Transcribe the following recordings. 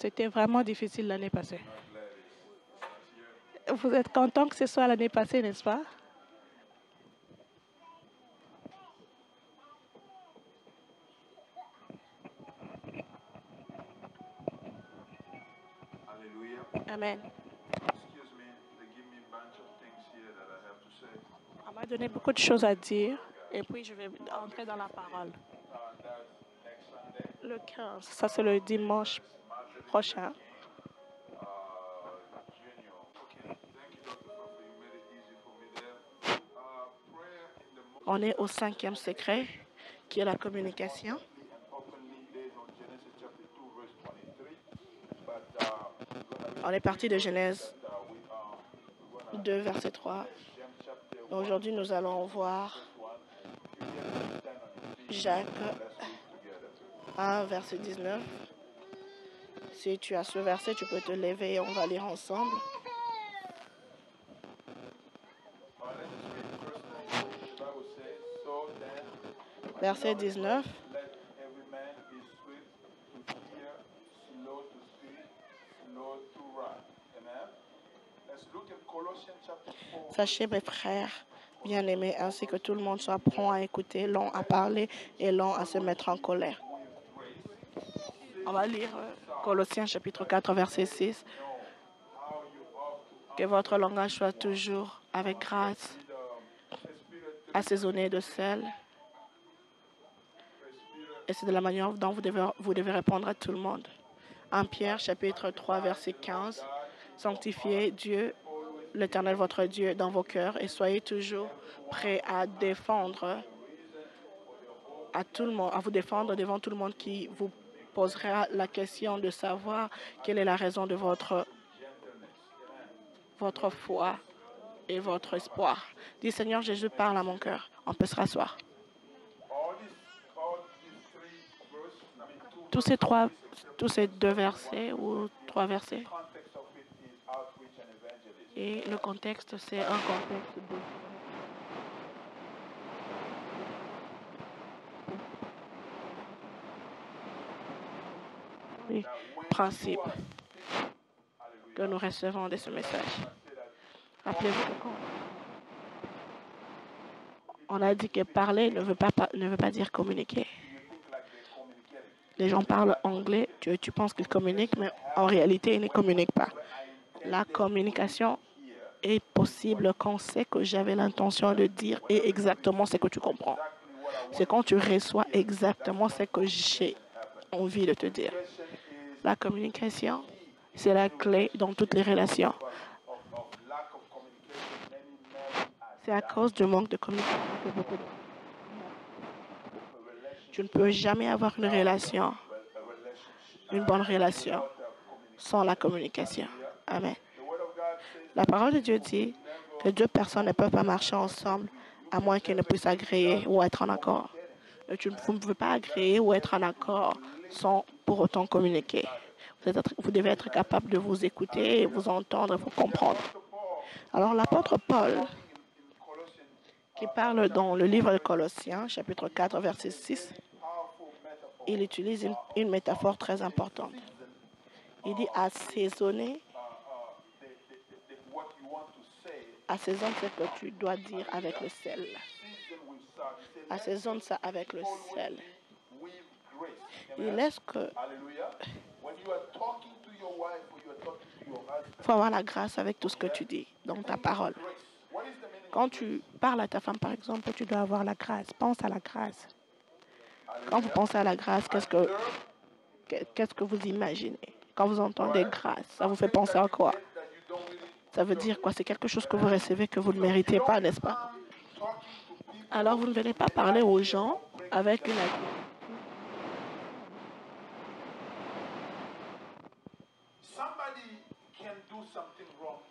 C'était vraiment difficile l'année passée. Vous êtes content que ce soit l'année passée, n'est-ce pas? Amen. On m'a donné beaucoup de choses à dire et puis je vais entrer dans la parole. Le 15, ça c'est le dimanche prochain. On est au 5e secret, qui est la communication. On est parti de Genèse 2, verset 3. Aujourd'hui, nous allons voir Jacques 1, verset 19. Si tu as ce verset, tu peux te lever et on va lire ensemble. Verset 19. Sachez, mes frères bien-aimés, ainsi que tout le monde soit prompt à écouter, long à parler et long à se mettre en colère. On va lire Colossiens chapitre 4, verset 6. Que votre langage soit toujours avec grâce, assaisonné de sel. Et c'est de la manière dont vous devez répondre à tout le monde. 1 Pierre chapitre 3, verset 15. Sanctifiez Dieu, l'Éternel votre Dieu, dans vos cœurs et soyez toujours prêts à défendre à tout le monde, à vous défendre devant tout le monde qui vous posera la question de savoir quelle est la raison de votre foi et votre espoir. Dis Seigneur Jésus, parle à mon cœur. On peut se rasseoir. Tous ces 2 versets ou 3 versets. Et le contexte, c'est un contexte de principe que nous recevons de ce message. Rappelez-vous que on a dit que parler ne veut pas dire communiquer. Les gens parlent anglais, tu penses qu'ils communiquent, mais en réalité, ils ne communiquent pas. La communication est possible quand on sait que j'avais l'intention de dire et exactement ce que tu comprends. C'est quand tu reçois exactement ce que j'ai envie de te dire. La communication, c'est la clé dans toutes les relations. C'est à cause du manque de communication que beaucoup de... Tu ne peux jamais avoir une bonne relation, sans la communication. Amen. La parole de Dieu dit que 2 personnes ne peuvent pas marcher ensemble à moins qu'elles ne puissent agréer ou être en accord. Vous ne pouvez pas agréer ou être en accord sans pour autant communiquer. Vous devez être capable de vous écouter, vous entendre, vous comprendre. Alors l'apôtre Paul, qui parle dans le livre de Colossiens, chapitre 4, verset 6, il utilise une métaphore très importante. Il dit assaisonner. Assaisonne ce que tu dois dire avec le sel. Assaisonne ça avec le sel. Il laisse que... Il faut avoir la grâce avec tout ce que tu dis dans ta parole. Quand tu parles à ta femme, par exemple, tu dois avoir la grâce. Pense à la grâce. Quand vous pensez à la grâce, qu'est-ce que vous imaginez? Quand vous entendez grâce, ça vous fait penser à quoi? Ça veut dire quoi? C'est quelque chose que vous recevez que vous ne méritez pas, n'est-ce pas? Alors, vous ne venez pas parler aux gens avec une attitude.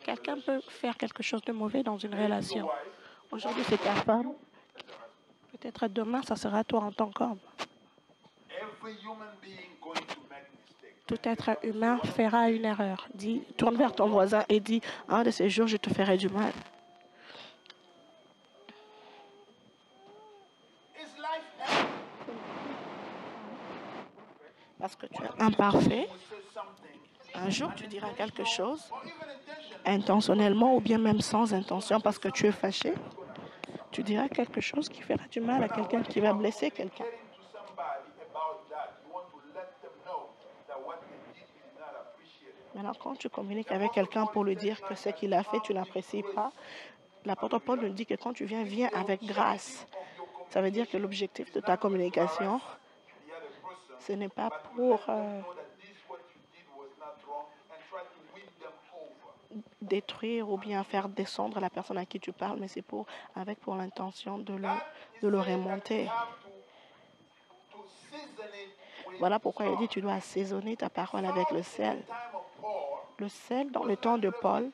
Quelqu'un peut faire quelque chose de mauvais dans une relation. Aujourd'hui, c'est ta femme. Peut-être demain, ça sera toi en tant qu'homme. Tout être humain fera une erreur. Tourne vers ton voisin et dis, un de ces jours, je te ferai du mal. Parce que tu es imparfait. Un jour, tu diras quelque chose, intentionnellement ou bien même sans intention, parce que tu es fâché. Tu diras quelque chose qui fera du mal à quelqu'un, qui va blesser quelqu'un. Maintenant, quand tu communiques avec quelqu'un pour lui dire que ce qu'il a fait, tu n'apprécies pas, l'apôtre Paul nous dit que quand tu viens avec grâce. Ça veut dire que l'objectif de ta communication, ce n'est pas pour détruire ou bien faire descendre la personne à qui tu parles, mais c'est pour l'intention de le remonter. Voilà pourquoi il dit tu dois assaisonner ta parole avec le sel. Le sel, dans le temps de Paul,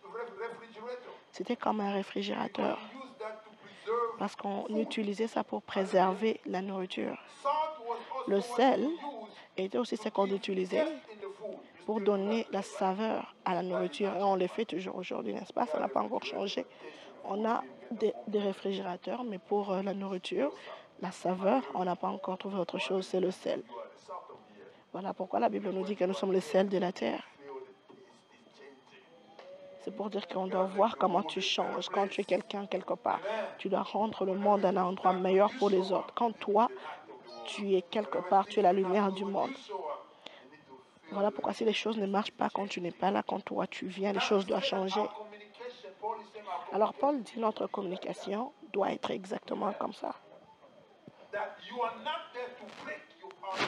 c'était comme un réfrigérateur, parce qu'on utilisait ça pour préserver la nourriture. Le sel était aussi ce qu'on utilisait pour donner la saveur à la nourriture. Et on le fait toujours aujourd'hui, n'est-ce pas? Ça n'a pas encore changé. On a des réfrigérateurs, mais pour la nourriture, la saveur, on n'a pas encore trouvé autre chose, c'est le sel. Voilà pourquoi la Bible nous dit que nous sommes le sel de la terre. C'est pour dire qu'on doit voir comment tu changes. Quand tu es quelqu'un quelque part, tu dois rendre le monde un endroit meilleur pour les autres. Quand toi, tu es quelque part, tu es la lumière du monde. Voilà pourquoi si les choses ne marchent pas quand tu n'es pas là, quand toi tu viens, les choses doivent changer. Alors Paul dit notre communication doit être exactement comme ça.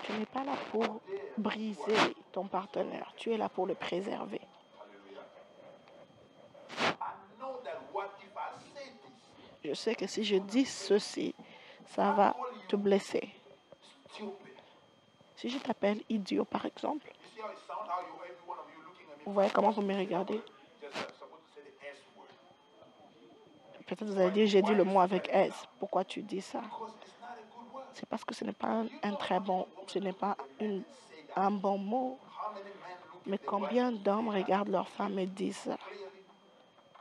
Tu n'es pas là pour briser ton partenaire, tu es là pour le préserver. Je sais que si je dis ceci, ça va te blesser. Si je t'appelle idiot, par exemple, vous voyez comment vous me regardez? Peut-être vous allez dire, j'ai dit le mot avec S. Pourquoi tu dis ça? C'est parce que ce n'est pas un très bon, ce n'est pas un bon mot. Mais combien d'hommes regardent leur femme et disent ça?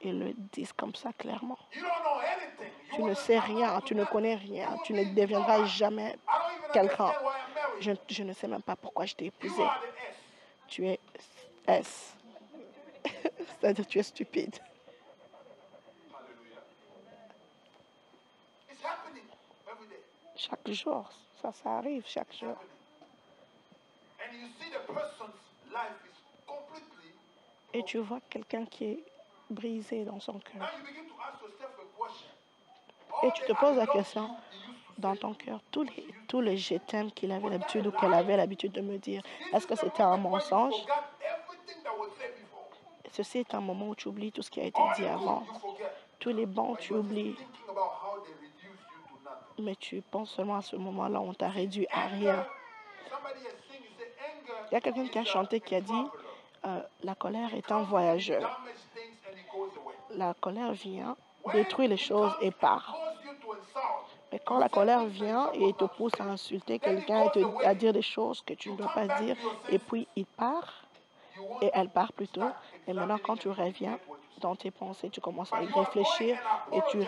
Ils le disent comme ça clairement. Tu ne sais rien, tu ne connais rien, tu ne deviendras jamais quelqu'un. Je ne sais même pas pourquoi je t'ai épousé. Tu es S. C'est-à-dire tu es stupide. Chaque jour, ça arrive chaque jour. Et tu vois quelqu'un qui est brisé dans son cœur. Et tu te poses la question dans ton cœur, tous les je t'aime qu'il avait l'habitude ou qu'elle avait l'habitude de me dire, est-ce que c'était un mensonge? Ceci est un moment où tu oublies tout ce qui a été dit avant. Tous les bons, tu oublies. Mais tu penses seulement à ce moment-là où on t'a réduit à rien. Il y a quelqu'un qui a chanté qui a dit la colère est un voyageur. La colère vient, détruit les choses et part. Mais quand la colère vient et te pousse à insulter quelqu'un et à dire des choses que tu ne dois pas dire, et puis il part, et elle part plutôt, et maintenant quand tu reviens dans tes pensées, tu commences à y réfléchir et tu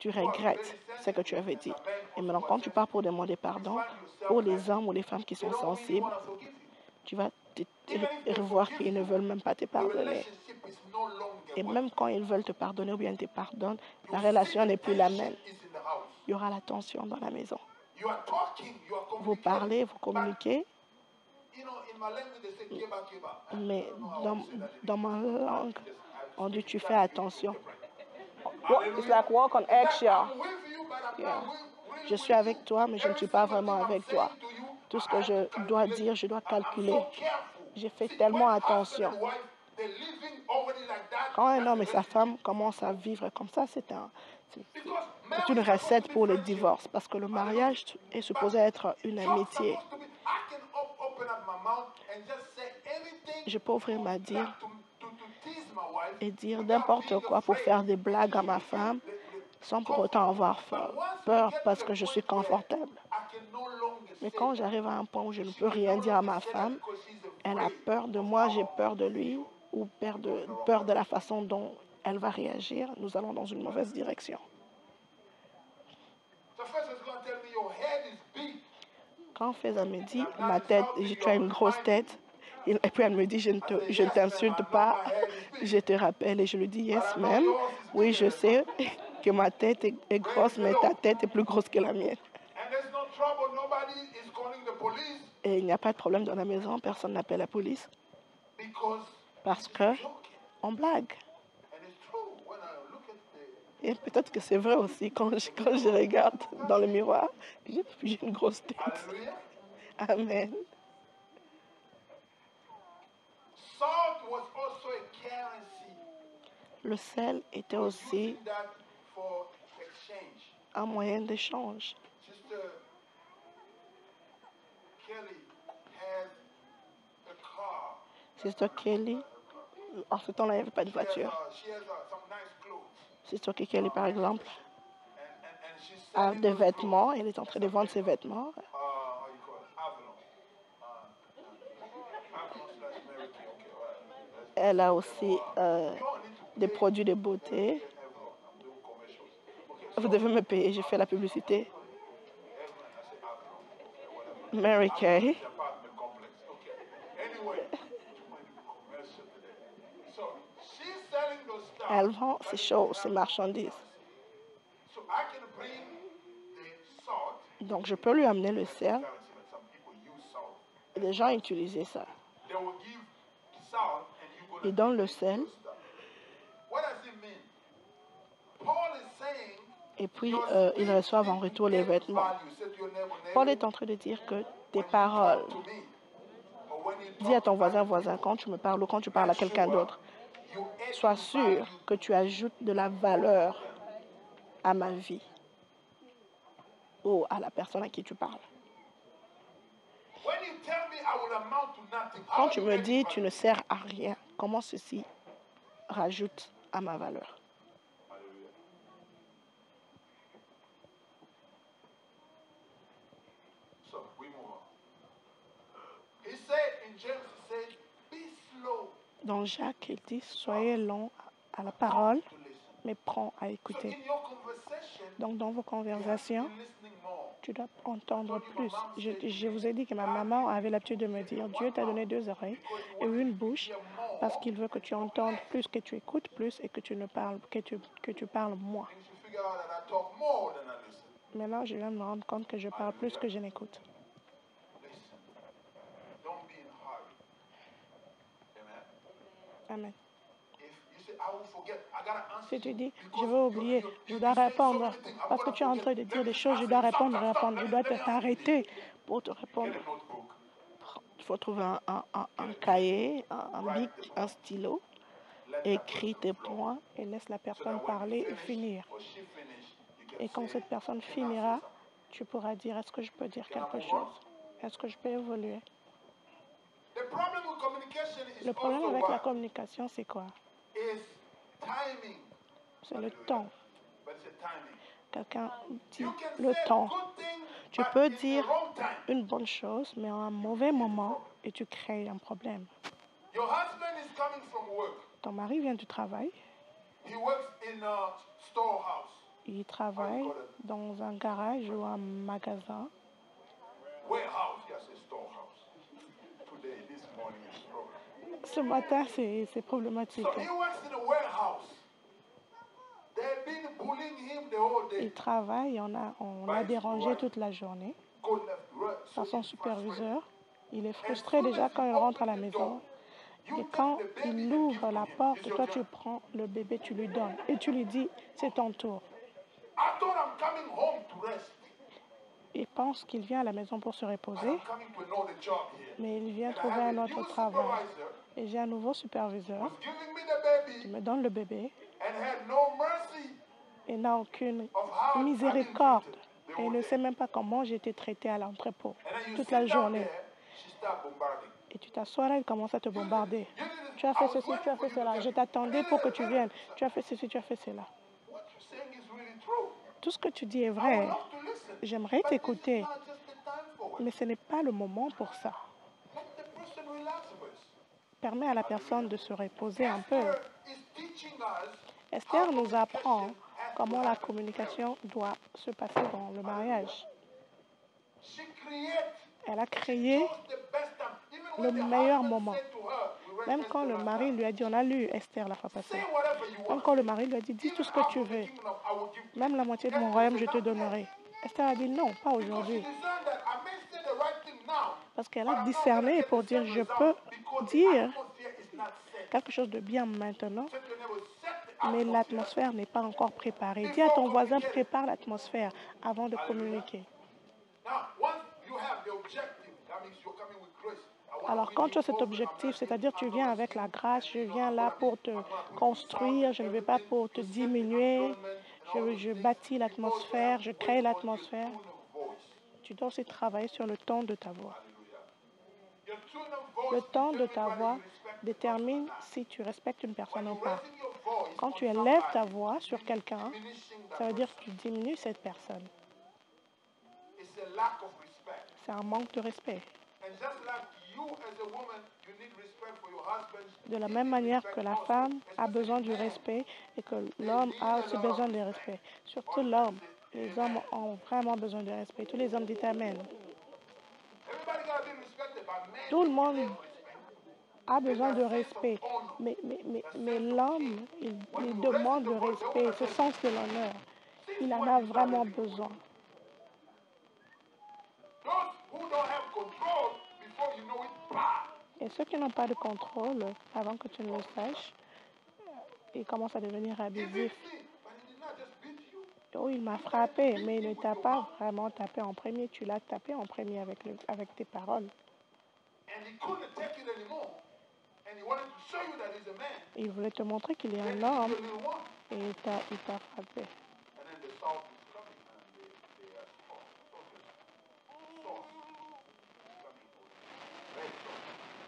regrettes ce que tu avais dit. Et maintenant quand tu pars pour demander pardon, pour les hommes ou les femmes qui sont sensibles, tu vas revoir qu'ils ne veulent même pas te pardonner. Et même quand ils veulent te pardonner ou bien te pardonnent, la relation n'est plus la même. Il y aura la tension dans la maison. Vous parlez, vous communiquez. Mais dans ma langue, on dit tu fais attention. It's like walk on eggshell. Yeah. Je suis avec toi, mais je ne suis pas vraiment avec toi. Tout ce que je dois dire, je dois calculer. J'ai fait tellement attention. Quand un homme et sa femme commencent à vivre comme ça, c'est une recette pour le divorce. Parce que le mariage est supposé être une amitié. Je peux ouvrir ma dire et dire n'importe quoi pour faire des blagues à ma femme sans pour autant avoir peur parce que je suis confortable. Mais quand j'arrive à un point où je ne peux rien dire à ma femme, elle a peur de moi, j'ai peur de lui ou peur de la façon dont elle va réagir, nous allons dans une mauvaise direction. Quand Faisal me dit, ma tête, tu as une grosse tête, et puis elle me dit, je ne t'insulte pas, je te rappelle, et je lui dis, yes, même, oui, je sais que ma tête est grosse, mais ta tête est plus grosse que la mienne. Et il n'y a pas de problème dans la maison, personne n'appelle la police. Parce que on blague. Et peut-être que c'est vrai aussi, quand je regarde dans le miroir, j'ai une grosse tête. Amen. Le sel était aussi un moyen d'échange. Sister Kelly, en ce temps-là, il n'y avait pas de voiture. Sister Kelly, par exemple, a des vêtements, elle est en train de vendre ses vêtements. Elle a aussi des produits de beauté. Vous devez me payer, j'ai fait la publicité. Mary Kay. Elle vend ses choses, ses marchandises. Donc, je peux lui amener le sel. Les gens utilisaient ça. Ils donnent le sel. Et puis, ils reçoivent en retour les vêtements. Paul est en train de dire que tes paroles, dis à ton voisin, quand tu me parles ou quand tu parles à quelqu'un d'autre, sois sûr que tu ajoutes de la valeur à ma vie ou à la personne à qui tu parles. Quand tu me dis tu ne sers à rien, comment ceci rajoute à ma valeur? Dans Jacques, il dit, soyez longs à la parole, mais prends à écouter. Donc, dans vos conversations, tu dois entendre plus. Je vous ai dit que ma maman avait l'habitude de me dire, Dieu t'a donné 2 oreilles et une bouche parce qu'il veut que tu entendes plus, que tu écoutes plus et que tu parles moins. Maintenant, je viens de me rendre compte que je parle plus que je n'écoute. Amen. Si tu dis, je vais oublier, je dois répondre, parce que tu es en train de dire des choses, je dois répondre, je dois t'arrêter pour te répondre. Il faut trouver un cahier, un bic, un stylo, écris tes points et laisse la personne parler et finir. Et quand cette personne finira, tu pourras dire, est-ce que je peux dire quelque chose? Est-ce que je peux évoluer? Le problème avec la communication, c'est quoi? C'est le temps. Quelqu'un dit le temps. Tu peux dire une bonne chose, mais à un mauvais moment, et tu crées un problème. Ton mari vient du travail. Il travaille dans un garage ou un magasin. Ce matin, c'est problématique. Il travaille, on l'a dérangé toute la journée par son superviseur. Il est frustré déjà quand il rentre à la maison. Et quand il ouvre la porte, toi tu prends le bébé, tu lui donnes et tu lui dis, c'est ton tour. Il pense qu'il vient à la maison pour se reposer, mais il vient trouver un autre travail. Et j'ai un nouveau superviseur qui me donne le bébé et n'a aucune miséricorde. Et il ne sait même pas comment j'ai été traitée à l'entrepôt toute la journée. Et tu t'assois là, il commence à te bombarder. Tu as fait ceci, tu as fait cela. Je t'attendais pour que tu viennes. Tu as fait ceci, tu as fait cela. Tout ce que tu dis est vrai. J'aimerais t'écouter, mais ce n'est pas le moment pour ça. Permets à la personne de se reposer un peu. Esther nous apprend comment la communication doit se passer dans le mariage. Elle a créé le meilleur moment. Même quand le mari lui a dit, on a lu Esther la fois passée, même quand le mari lui a dit, dis tout ce que tu veux, même la moitié de mon royaume, je te donnerai. Esther a dit, non, pas aujourd'hui. Parce qu'elle a discerné pour dire, je peux dire quelque chose de bien maintenant, mais l'atmosphère n'est pas encore préparée. Dis à ton voisin, prépare l'atmosphère avant de communiquer. Alors, quand tu as cet objectif, c'est-à-dire tu viens avec la grâce, je viens là pour te construire, je ne vais pas pour te diminuer, je bâtis l'atmosphère, je crée l'atmosphère. Tu dois aussi travailler sur le ton de ta voix. Le ton de ta voix détermine si tu respectes une personne ou pas. Quand tu élèves ta voix sur quelqu'un, ça veut dire que tu diminues cette personne. C'est un manque de respect. De la même manière que la femme a besoin du respect et que l'homme a aussi besoin de respect. Surtout l'homme. Les hommes ont vraiment besoin de respect. Tous les hommes disent Amen. Tout le monde a besoin de respect. Mais l'homme, il demande le respect, ce sens de l'honneur. Il en a vraiment besoin. Et ceux qui n'ont pas de contrôle, avant que tu ne le saches, ils commencent à devenir abusifs. Oh, il m'a frappé, mais il ne t'a pas vraiment tapé en premier. Tu l'as tapé en premier avec tes paroles. Il voulait te montrer qu'il est un homme et il t'a frappé.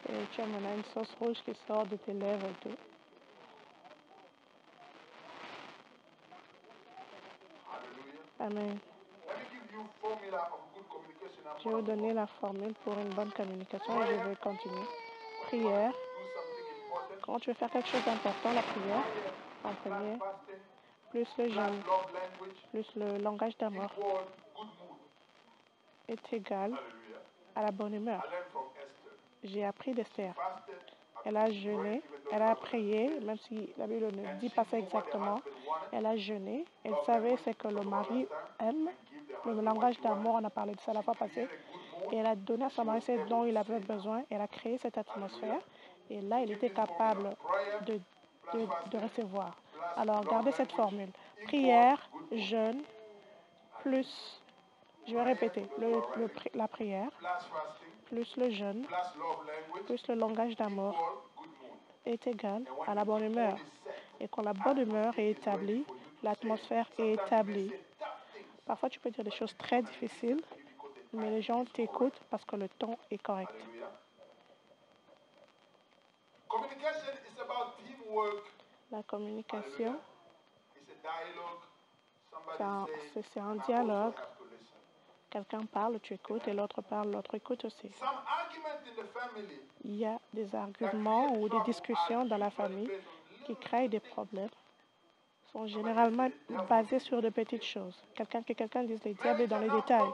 Et tu as maintenant une sauce rouge qui sort de tes lèvres et tout. Amen. Je vais vous donner la formule pour une bonne communication et je vais continuer. Prière. Quand tu veux faire quelque chose d'important, la prière, en premier, plus le jeûne, plus le langage d'amour, est égal à la bonne humeur. J'ai appris d'Esther. Elle a jeûné, elle a prié, même si la Bible ne dit pas ça exactement. Elle a jeûné, elle savait ce que le mari aime. Le langage d'amour, on a parlé de ça la fois passée. Et elle a donné à son mari ce dont il avait besoin. Elle a créé cette atmosphère. Et là, il était capable de recevoir. Alors, gardez cette formule. Prière, jeûne, plus, je vais répéter, la prière, plus le jeûne, plus le langage d'amour est égal à la bonne humeur. Et quand la bonne humeur est établie, l'atmosphère est établie. Parfois, tu peux dire des choses très difficiles, mais les gens t'écoutent parce que le ton est correct. La communication, c'est un dialogue. Quelqu'un parle, tu écoutes, et l'autre parle, l'autre écoute aussi. Il y a des arguments ou des discussions dans la famille qui créent des problèmes, sont généralement basés sur de petites choses. Quelqu'un dit le diable est dans les détails.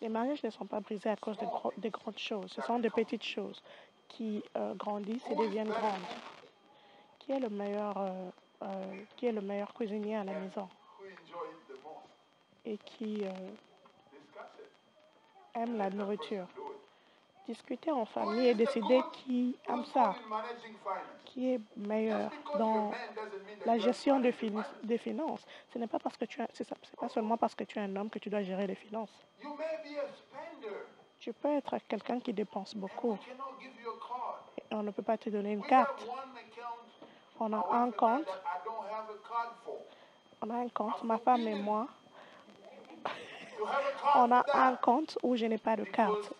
Les mariages ne sont pas brisés à cause des grandes choses. Ce sont des petites choses qui grandissent et deviennent grandes. Qui est le meilleur cuisinier à la maison et qui aime la nourriture? Discuter en famille et décider qui aime ça, qui est meilleur dans la gestion des finances. Ce n'est pas parce que c'est pas seulement parce que tu es un homme que tu dois gérer les finances. Tu peux être quelqu'un qui dépense beaucoup. Et on ne peut pas te donner une carte. On a un compte. Ma femme et moi. On a un compte où je n'ai pas de carte.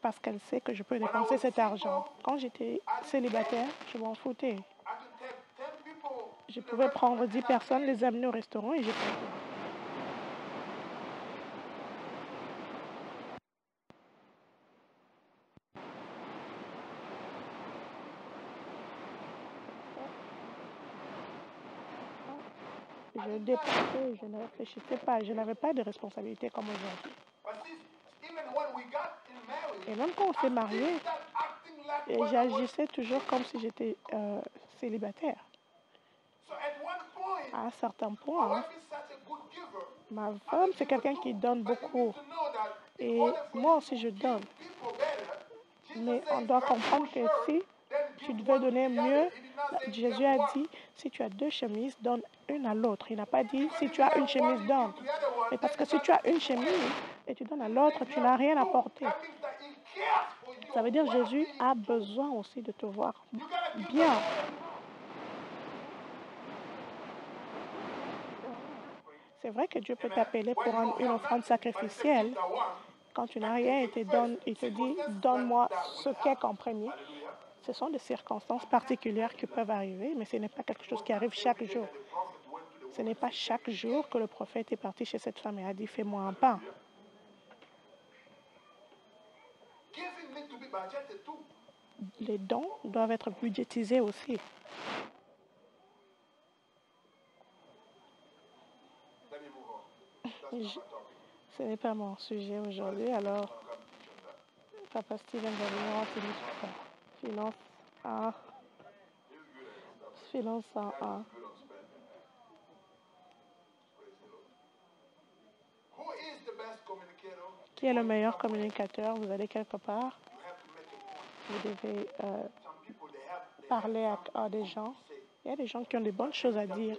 Parce qu'elle sait que je peux dépenser cet argent. Quand j'étais célibataire, je m'en foutais. Je pouvais prendre 10 personnes, les amener au restaurant et j'ai payé. Je dépensais, je ne réfléchissais pas, je n'avais pas de responsabilité comme aujourd'hui. Et même quand on s'est marié, j'agissais toujours comme si j'étais célibataire. À un certain point, ma femme, c'est quelqu'un qui donne beaucoup. Et moi aussi, je donne. Mais on doit comprendre que si tu devais donner mieux, Jésus a dit, si tu as 2 chemises, donne une à l'autre. Il n'a pas dit, si tu as une chemise, donne. Mais parce que si tu as une chemise et tu donnes à l'autre, tu n'as rien à porter. Ça veut dire que Jésus a besoin aussi de te voir bien. C'est vrai que Dieu peut t'appeler pour une offrande sacrificielle. Quand tu n'as rien, il te dit, donne-moi ce qu'est en premier. Ce sont des circonstances particulières qui peuvent arriver, mais ce n'est pas quelque chose qui arrive chaque jour. Ce n'est pas chaque jour que le prophète est parti chez cette femme et a dit, fais-moi un pain. Les dons doivent être budgétisés aussi. Ce n'est pas mon sujet aujourd'hui, alors Papa Steven va venir enseigner sur ça. Finance 101. Qui est le meilleur communicateur? Vous allez quelque part, vous devez parler à des gens. Il y a des gens qui ont des bonnes choses à dire,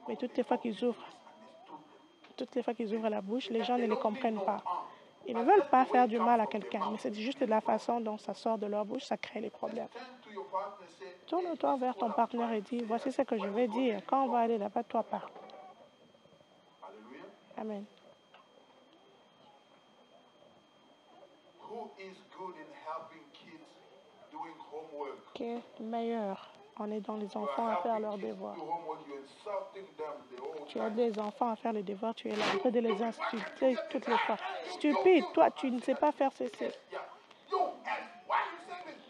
mais toutes les fois qu'ils ouvrent la bouche, les gens ne les comprennent pas. Ils ne veulent pas faire du mal à quelqu'un, mais c'est juste de la façon dont ça sort de leur bouche, ça crée les problèmes. Tourne-toi vers ton partenaire et dis, voici ce que je vais dire. Quand on va aller là-bas, toi parle. Amen. Qui est meilleur en aidant les enfants à faire leurs devoirs? Tu aides les enfants à faire les devoirs, tu es là en train de les insulter toutes les fois. Stupide, toi, tu ne sais pas faire ceci.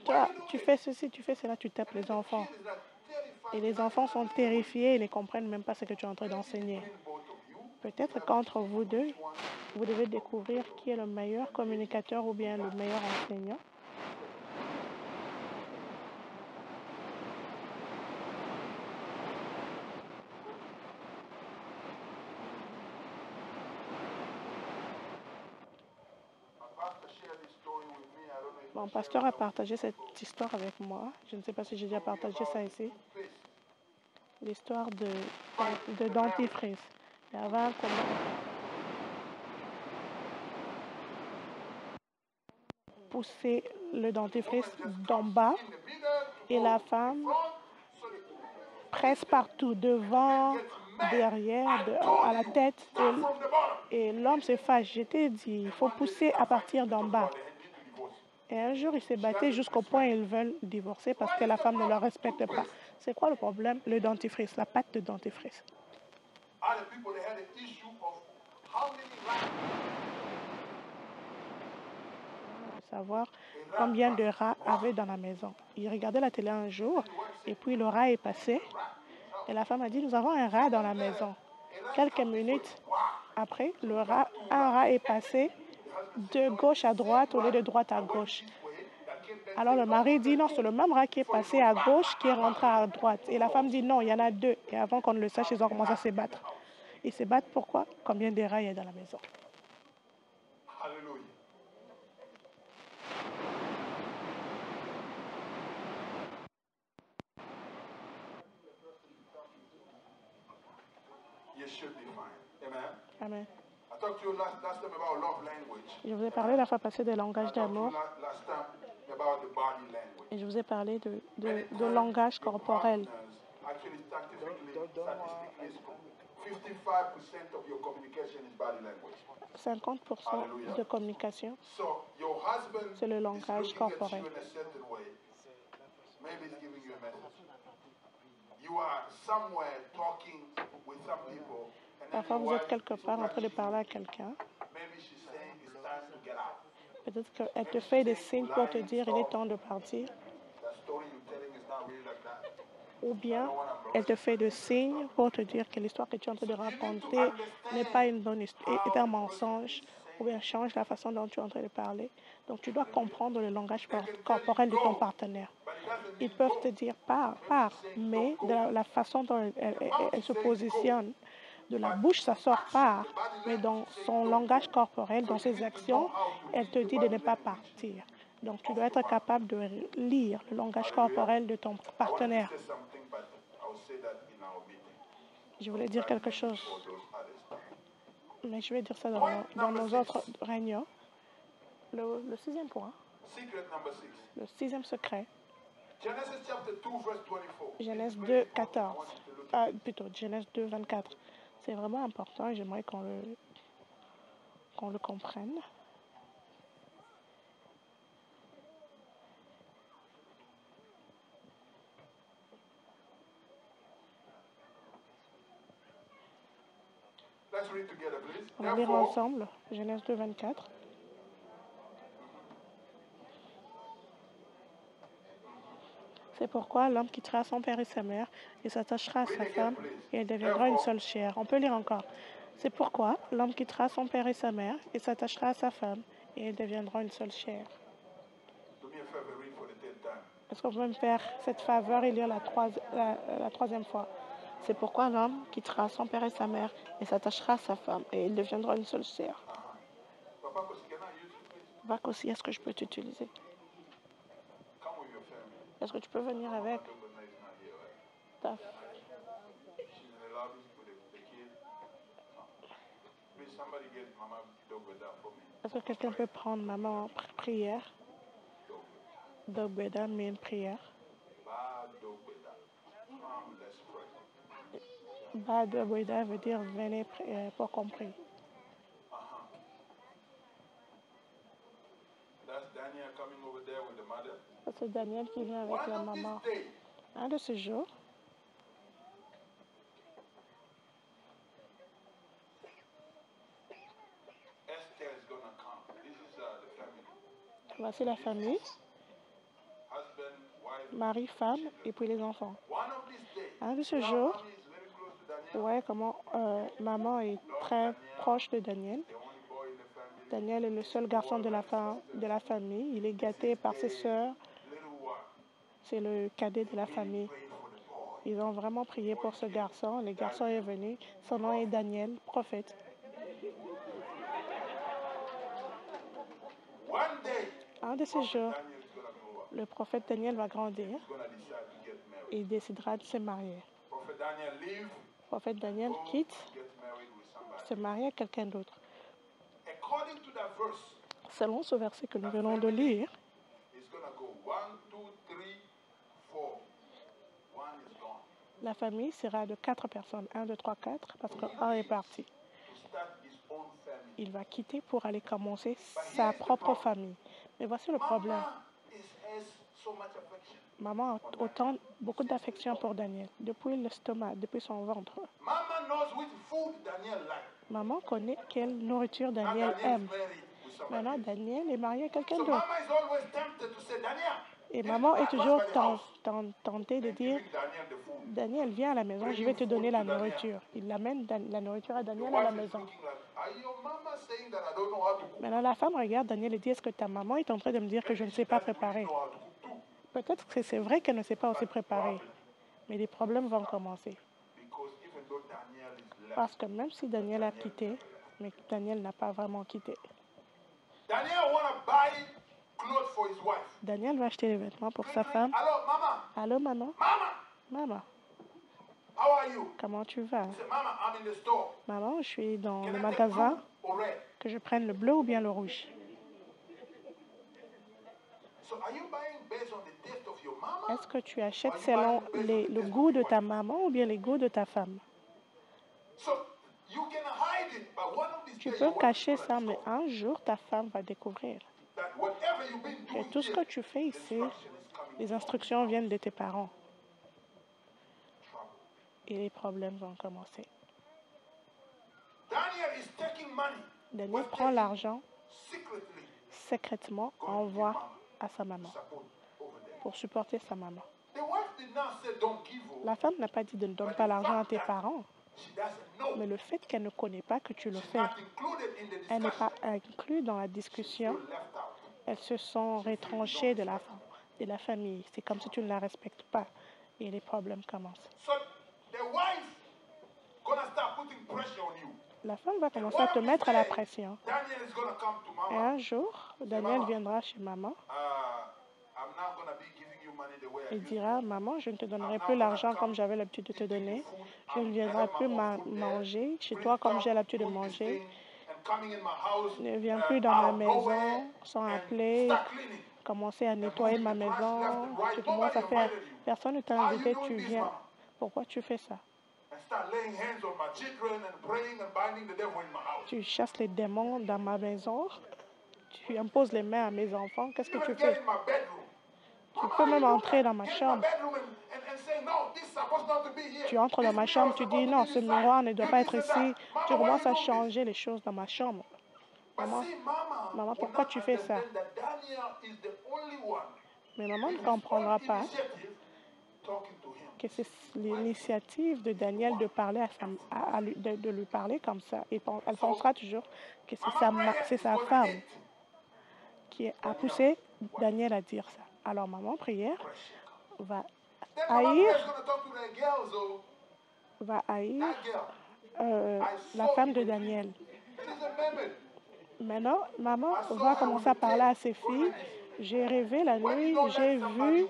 Toi, tu fais ceci, tu fais cela, tu tapes les enfants. Et les enfants sont terrifiés, ils ne comprennent même pas ce que tu es en train d'enseigner. Peut-être qu'entre vous deux, vous devez découvrir qui est le meilleur communicateur ou bien le meilleur enseignant. Mon pasteur a partagé cette histoire avec moi. Je ne sais pas si j'ai déjà partagé ça ici. L'histoire de dentifrice. Il y avait un combat. Pousser le dentifrice d'en bas et la femme presse partout, devant, derrière, à la tête. Et l'homme se fâche. Je t'ai dit, il faut pousser à partir d'en bas. Et un jour, ils se battaient jusqu'au point où ils veulent divorcer parce que la femme ne leur respecte pas. C'est quoi le problème? Le dentifrice, la pâte de dentifrice. Savoir combien de rats avaient dans la maison. Ils regardaient la télé un jour et puis le rat est passé. Et la femme a dit, nous avons un rat dans la maison. Quelques minutes après, un rat est passé de gauche à droite au lieu de droite à gauche. Alors le mari dit, non, c'est le même rat qui est passé à gauche qui est rentré à droite. Et la femme dit, non, il y en a 2. Et avant qu'on ne le sache, ils ont commencé à se battre. Ils se battent pourquoi? Combien de rats il y a dans la maison? Alléluia. Amen. Je vous ai parlé la fois passée des langages d'amour. Et je vous ai parlé de langage corporel. 50% de communication, c'est le langage corporel. Parfois, vous êtes quelque part en train de parler à quelqu'un. Peut-être qu'elle te fait des signes pour te dire il est temps de partir. ou bien elle te fait des signes pour te dire que l'histoire que tu es en train de raconter n'est pas une bonne histoire, est un mensonge, ou bien change la façon dont tu es en train de parler. Donc, tu dois comprendre le langage corporel de ton partenaire. Ils peuvent te dire pars, mais de la façon dont elle se positionne, de la bouche, ça sort pars, mais dans son langage corporel, dans ses actions, elle te dit de ne pas partir. Donc, tu dois être capable de lire le langage corporel de ton partenaire. Je voulais dire quelque chose, mais je vais dire ça dans nos autres réunions. Le sixième point, le sixième secret, Genèse 2, 14. Plutôt, Genèse 2, 24. C'est vraiment important et j'aimerais qu'on le comprenne. On va lire ensemble Genèse 2, 24. C'est pourquoi l'homme quittera son père et sa mère et s'attachera à sa femme et elle deviendra une seule chair. On peut lire encore. C'est pourquoi l'homme quittera son père et sa mère et s'attachera à sa femme et elle deviendra une seule chair. Est-ce qu'on peut me faire cette faveur et lire la troisième fois? C'est pourquoi l'homme quittera son père et sa mère et s'attachera à sa femme et il deviendra une seule chair. Vac aussi, est-ce que je peux t'utiliser? Est-ce que tu peux venir avec ta... Est-ce que quelqu'un peut prendre maman en prière? Dogbeda, mais une prière. Ba Dogbeda veut dire venez pour qu'on prie. C'est Daniel qui vient avec la maman. Un de ces jours, voici la famille, mari, femme et puis les enfants. Un de ces jours, ouais, comment maman est très proche de Daniel. Daniel est le seul garçon de la famille. Il est gâté par ses sœurs. C'est le cadet de la famille. Ils ont vraiment prié pour ce garçon. Le garçon est venu. Son nom est Daniel, prophète. Un de ces jours, le prophète Daniel va grandir et il décidera de se marier. Le prophète Daniel quitte, se marie à quelqu'un d'autre. Selon ce verset que nous venons de lire, la famille sera de 4 personnes. 1, 2, 3, 4, parce que 1 est parti. Il va quitter pour aller commencer sa propre famille. Mais voici le problème. Maman a beaucoup d'affection pour Daniel, depuis l'estomac, depuis son ventre. Maman connaît quelle nourriture Daniel aime. Maintenant, Daniel est marié à quelqu'un d'autre. Et maman est toujours tentée de dire, Daniel, viens à la maison, je vais te donner la nourriture. Il amène la nourriture à Daniel à la maison. Maintenant, la femme regarde Daniel et dit, est-ce que ta maman est en train de me dire que je ne sais pas préparer? Peut-être que c'est vrai qu'elle ne sait pas aussi préparer, mais les problèmes vont commencer. Parce que même si Daniel a quitté, mais Daniel n'a pas vraiment quitté. Daniel va acheter les vêtements pour sa femme. Allô, maman? Maman? Comment tu vas? Maman, je suis dans le magasin. Que je prenne le bleu ou bien le rouge? Est-ce que tu achètes selon le goût de ta maman ou bien les goûts de ta femme? Tu peux cacher ça, mais un jour, ta femme va découvrir que tout ce que tu fais ici, les instructions viennent de tes parents. Et les problèmes vont commencer. Daniel prend l'argent secrètement, envoie à sa maman pour supporter sa maman. La femme n'a pas dit de ne donne pas l'argent à tes parents, mais le fait qu'elle ne connaît pas que tu le fais, elle n'est pas inclue dans la discussion, elles se sont retranchées de la famille. C'est comme si tu ne la respectes pas et les problèmes commencent. La femme va commencer à te mettre à la pression. Et un jour, Daniel viendra chez maman et dira, maman, je ne te donnerai plus l'argent comme j'avais l'habitude de te donner. Je ne viendrai plus manger chez toi comme j'ai l'habitude de manger. Ne viens plus dans ma maison sans appeler, commencer à nettoyer ma maison. Tu commences à faire, personne ne t'a invité, tu viens. Pourquoi tu fais ça? Tu chasses les démons dans ma maison. Tu imposes les mains à mes enfants. Qu'est-ce que tu fais? Tu peux même entrer dans ma chambre. Tu entres dans ma chambre, tu dis non, ce miroir ne doit pas être ici. Tu commences à changer les choses dans ma chambre. Maman, pourquoi tu fais ça? Mais maman ne comprendra pas que c'est l'initiative de Daniel de parler de lui parler comme ça. Et elle pensera toujours que c'est sa femme qui a poussé Daniel à dire ça. Alors maman prière va haïr la femme de Daniel. Maintenant, maman va commencer à parler à ses filles. J'ai rêvé la nuit, j'ai vu.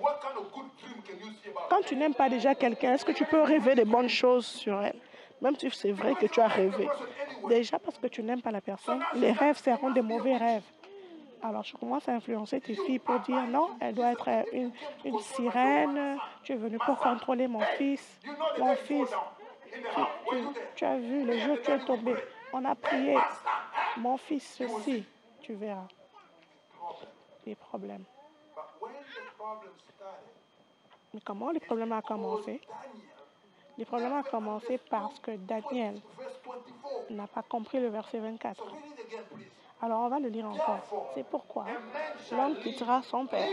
Quand tu n'aimes pas déjà quelqu'un, est-ce que tu peux rêver des bonnes choses sur elle? Même si c'est vrai que tu as rêvé. Déjà parce que tu n'aimes pas la personne, les rêves seront des mauvais rêves. Alors, je commence à influencer tes filles pour dire non, elle doit être une sirène. Tu es venu pour contrôler mon fils. Mon fils, tu as vu le jour où tu es tombé. On a prié. Mon fils, ceci, tu verras. Les problèmes. Mais comment les problèmes ont commencé? Les problèmes ont commencé parce que Daniel n'a pas compris le verset 24. Alors, on va le lire encore. C'est pourquoi l'homme quittera son père.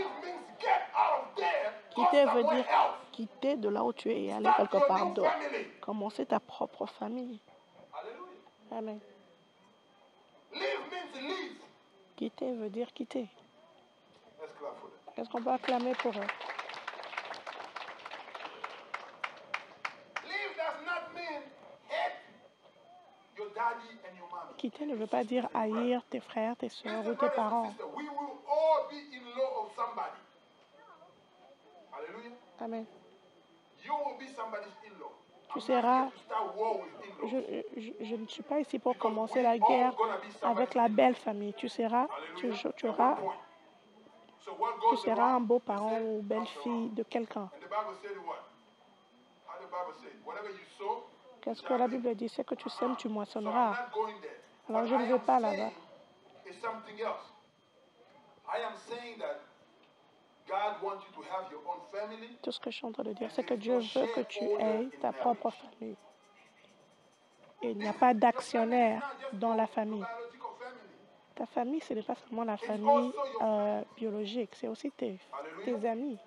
Quitter veut dire quitter de là où tu es et aller quelque part d'autre. Commencer ta propre famille. Amen. Quitter veut dire quitter. Est-ce qu'on peut acclamer pour eux? Quitter ne veut pas dire haïr tes frères, tes soeurs ou tes parents. Amen. Tu seras... Je ne suis pas ici pour commencer la guerre avec la belle famille. Tu seras un beau parent ou belle fille de quelqu'un. Qu'est-ce que la Bible dit? C'est que tu sèmes, tu moissonneras. Alors je ne vais pas là-bas. Tout ce que je suis en train de dire, c'est que Dieu veut que tu aies ta propre famille. Et il n'y a pas d'actionnaire dans la famille. Ta famille, ce n'est pas seulement la famille biologique, c'est aussi tes amis.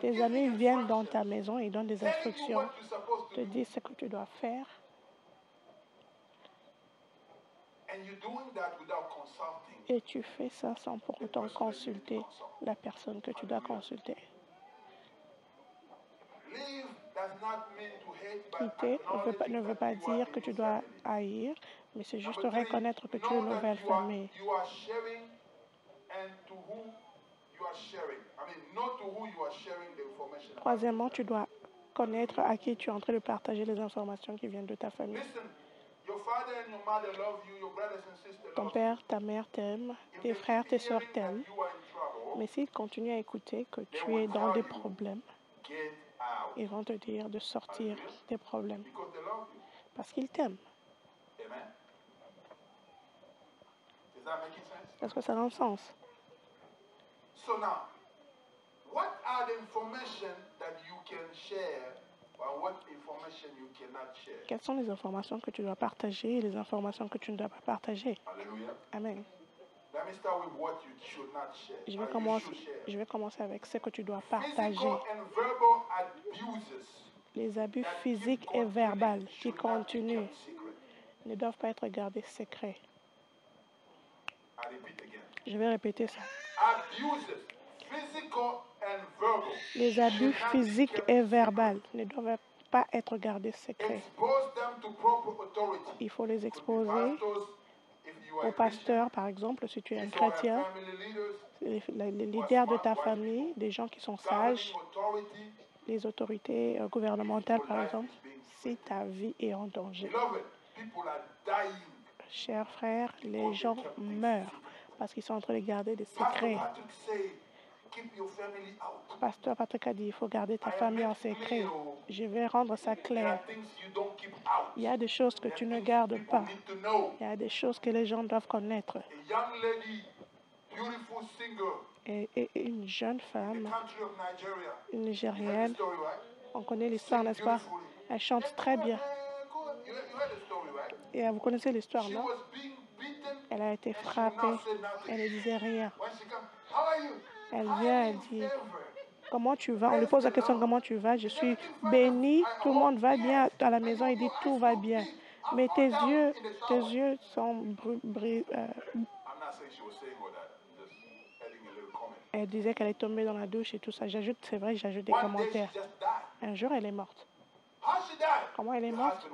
Tes amis viennent dans ta maison et donnent des instructions, te disent ce que tu dois faire. Et tu fais ça sans pour autant consulter la personne que tu dois consulter. Quitter ne veut pas dire que tu dois haïr, mais c'est juste reconnaître que tu es une nouvelle famille. Troisièmement, tu dois connaître à qui tu es en train de partager les informations qui viennent de ta famille. Ton père, ta mère t'aiment, tes frères, tes soeurs t'aiment. Mais s'ils continuent à écouter que tu es dans des problèmes, ils vont te dire de sortir des problèmes. Parce qu'ils t'aiment. Est-ce que ça a un sens? Quelles sont les informations que tu dois partager et les informations que tu ne dois pas partager? Amen. Je vais commencer avec ce que tu dois partager. Les abus physiques et verbaux qui continuent ne doivent pas être gardés secrets. Je vais répéter ça. Les abus physiques et verbaux ne doivent pas être gardés secrets. Il faut les exposer aux pasteurs, par exemple, si tu es un chrétien, les leaders de ta famille, des gens qui sont sages, les autorités gouvernementales, par exemple, si ta vie est en danger. Chers frères, les gens meurent parce qu'ils sont en train de garder des secrets. Pasteur Patrick a dit, il faut garder ta famille en secret. Je vais rendre ça clair. Il y a des choses que tu ne gardes pas. Il y a des choses que les gens doivent connaître. Et une jeune femme, une Nigérienne, on connaît l'histoire, n'est-ce pas? Elle chante très bien. Et vous connaissez l'histoire, non? Elle a été frappée. Elle ne disait rien. Elle vient, elle dit, comment tu vas? On lui pose la question, comment tu vas? Je suis bénie, tout le monde va bien à la maison. Il dit, tout va bien. Mais tes yeux sont Elle disait qu'elle est tombée dans la douche et tout ça. J'ajoute, c'est vrai, j'ajoute des commentaires. Un jour, elle est morte. Comment elle est morte?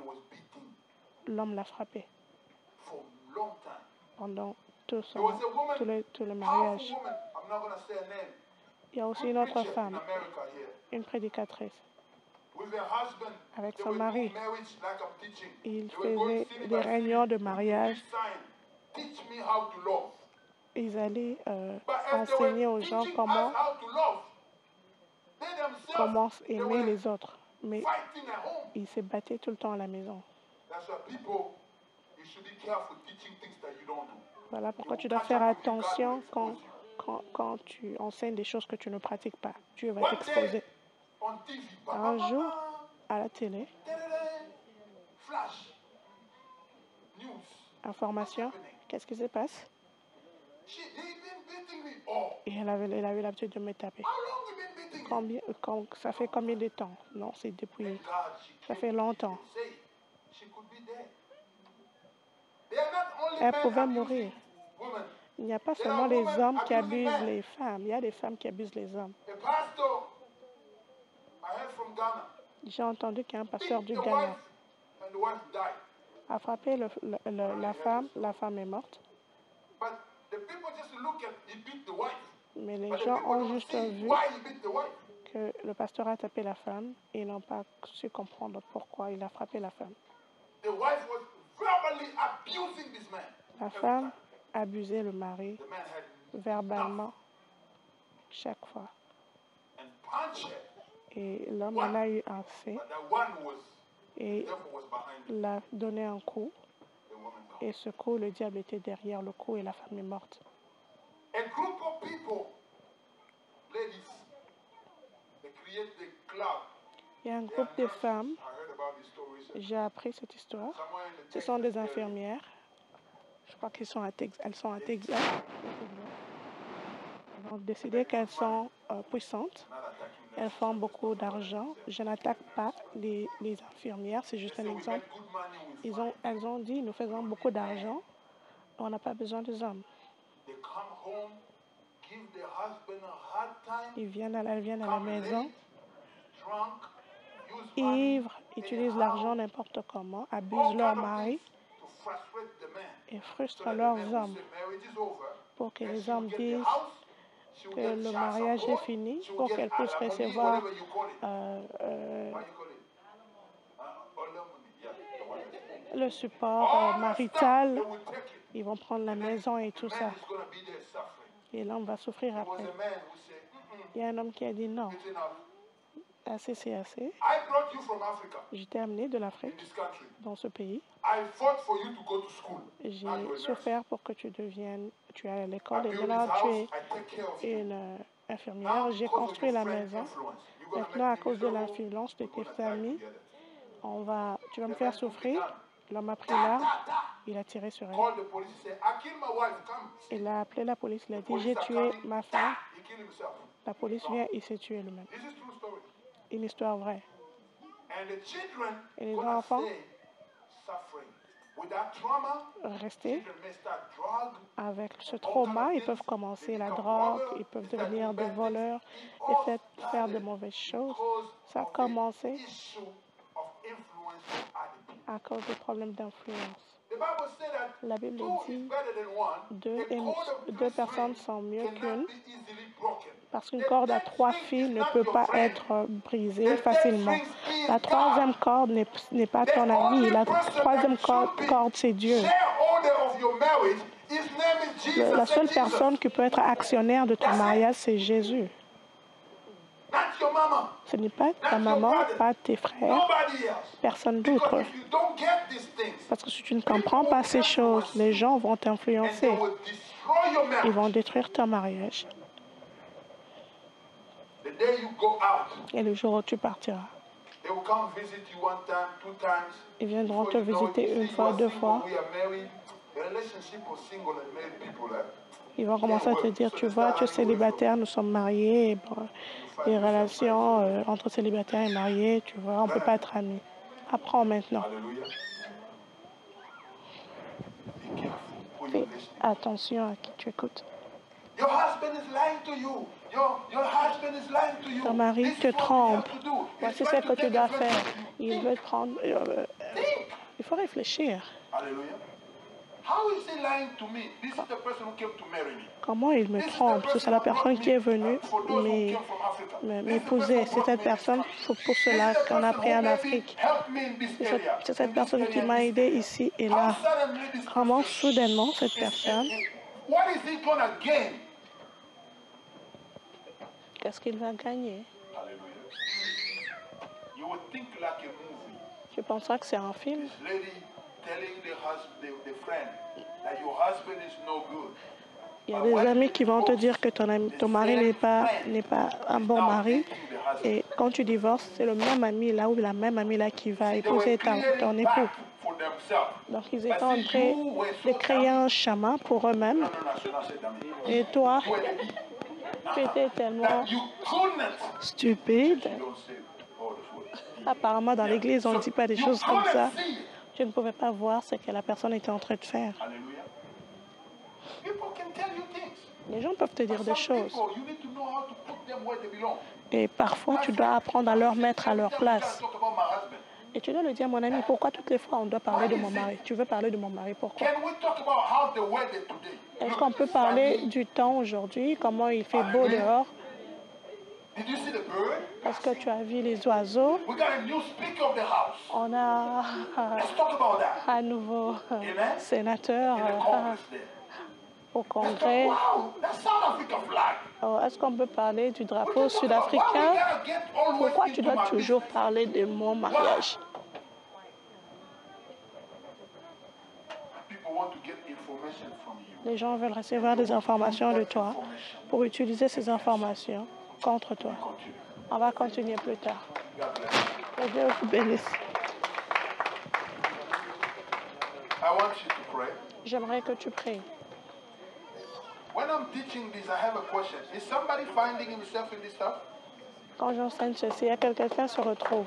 L'homme l'a frappée. Pendant tout le mariage. Il y a aussi une autre femme, une prédicatrice. Avec son mari, il faisait des réunions de mariage. Ils allaient enseigner aux gens comment aimer les autres. Mais ils se battaient tout le temps à la maison. Voilà pourquoi tu dois faire attention quand tu enseignes des choses que tu ne pratiques pas. Dieu va t'exposer. Un jour, à la télé, information, qu'est-ce qui se passe? Et elle avait l'habitude de me taper. Ça fait combien de temps? Non, c'est depuis. Ça fait longtemps. Elle pouvait mourir. Il n'y a pas seulement les hommes qui abusent les femmes. Il y a des femmes qui abusent les hommes. J'ai entendu qu'un pasteur du Ghana a frappé la femme est morte. Mais les gens ont juste vu que le pasteur a tapé la femme et n'ont pas su comprendre pourquoi il a frappé la femme. La femme abusait le mari verbalement chaque fois. Et l'homme en a eu un fait et l'a donné un coup. Et ce coup, le diable était derrière le coup et la femme est morte. Il y a un groupe de femmes, j'ai appris cette histoire. Ce sont des infirmières. Je crois qu'elles sont à Texas. Elles ont décidé qu'elles sont puissantes. Elles font beaucoup d'argent. Je n'attaque pas les infirmières, c'est juste un exemple. Elles ont dit, nous faisons beaucoup d'argent, on n'a pas besoin des hommes. Elles viennent à la maison, ivres, utilisent l'argent n'importe comment, abusent leur mari et frustrent leurs hommes pour que les hommes disent que le mariage est fini, pour qu'elles puissent recevoir le support marital. Ils vont prendre la maison et tout ça. Et l'homme va souffrir après. Il y a un homme qui a dit non. Assez, c'est assez. Je t'ai amené de l'Afrique, dans ce pays. J'ai souffert pour que tu ailles à l'école et maintenant tu es une infirmière. J'ai construit la maison. Maintenant, à cause de l'influence de tes familles, tu vas me faire souffrir. L'homme a pris l'arme Il a tiré sur elle. Called the police. He said, I killed my wife. Come. Il a appelé la police. Il a dit, Police j'ai are tué coming. ma femme. He killed himself. La police vient, il s'est tué lui-même. This is true story. Une histoire vraie. And the children Et les gonna enfants stay suffering. With that trauma, restés children may start drug. avec ce trauma, ils peuvent commencer la drogue, ils peuvent devenir des voleurs et faire de mauvaises choses. Ça a commencé Issue of influence of other people. à cause des problèmes d'influence. The Bible said that La Bible two is dit better than one. deux, A cord of deux three personnes strings sont mieux cannot qu'une, be easily broken. parce qu'une The corde à third 3 string fils is ne not peut your pas friend. être brisée The third facilement. string is La troisième God. corde n'est pas ton The ami. only La person troisième that should be corde, c'est Dieu. shareholder of your marriage, his name is Jesus. La Say seule Jesus. personne qui peut être actionnaire de ton mariage, c'est Jésus. Not your mama. Ce n'est pas ta maman, pas tes frères, Nobody else. personne Because d'autre. if you don't get these things, Parce que si tu ne comprends pas ces choses, les gens vont and they t'influencer. will destroy your Ils marriage. vont détruire ton mariage. The day you go out, Et le jour où tu partiras, they will come visit you one time, two times. ils viendront te Before you know it, visiter you une say fois, you are deux single, fois. we are married. The relationship of single and married people, Ils vont commencer à te dire, tu vois, tu es célibataire, nous sommes mariés. Et bon, les relations entre célibataires et mariés, tu vois, on ne peut pas être amis. Apprends maintenant. Hallelujah. Be careful who you Fais listen. attention à qui tu écoutes. Your husband is lying to you. Your husband is lying to you. Ton mari This te is what you trompe. have to do. He's Voici ce trying que to tu take dois advantage faire. of you. Il Think. veut te prendre. Think. Il faut réfléchir. Hallelujah. How is he lying to me? This is the person who came to marry me. Comment il me trompe? C'est la personne qui est venue m'épouser. C'est cette personne pour cela qu'on a pris en Afrique. C'est cette personne qui m'a aidé ici et là. Comment soudainement cette personne, What is he gonna gain? qu'est-ce qu'il va gagner? Hallelujah. You would think like a movie. Tu penseras que c'est un film? This lady telling the friend that your husband is no good. Il y a des amis qui vont te dire que ton mari n'est pas un bon mari. Et quand tu divorces, c'est le même ami là ou la même amie là qui va épouser ton époux. Donc ils étaient en train de créer un chemin pour eux-mêmes. Et toi, tu étais tellement stupide. Apparemment, dans l'église, on ne dit pas des choses comme ça. Je ne pouvais pas voir ce que la personne était en train de faire. Les gens peuvent te dire des choses. Et parfois, tu dois apprendre à leur mettre à leur place. Et tu dois le dire, mon ami, pourquoi toutes les fois on doit parler de mon mari? Tu veux parler de mon mari, pourquoi? Est-ce qu'on peut parler du temps aujourd'hui, comment il fait beau dehors? Est-ce que tu as vu les oiseaux? On a un nouveau sénateur au Congrès. Est-ce qu'on peut parler du drapeau sud-africain? Pourquoi tu dois toujours parler de mon mariage? Les gens veulent recevoir des informations de toi pour utiliser ces informations contre toi. On va continuer plus tard. Que Dieu vous bénisse. J'aimerais que tu pries. Quand j'enseigne ceci, il y a quelqu'un qui se retrouve.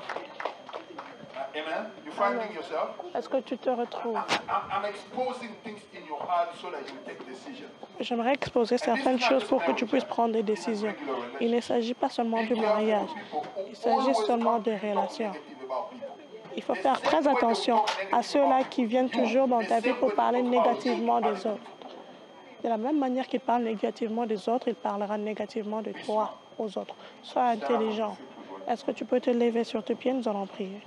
Amen. You finding yourself? Est-ce que tu te retrouves? I'm exposing things in your heart so that you take decisions. J'aimerais exposer certaines choses pour que tu puisses prendre des décisions. Il ne s'agit pas seulement du mariage. Il s'agit seulement des relations. Il faut faire très attention à ceux-là qui viennent toujours dans ta vie pour parler négativement des autres. De la même manière qu'il parle négativement des autres, il parlera négativement de toi aux autres. Sois intelligent. Est-ce que tu peux te lever sur tes pieds? Nous allons prier.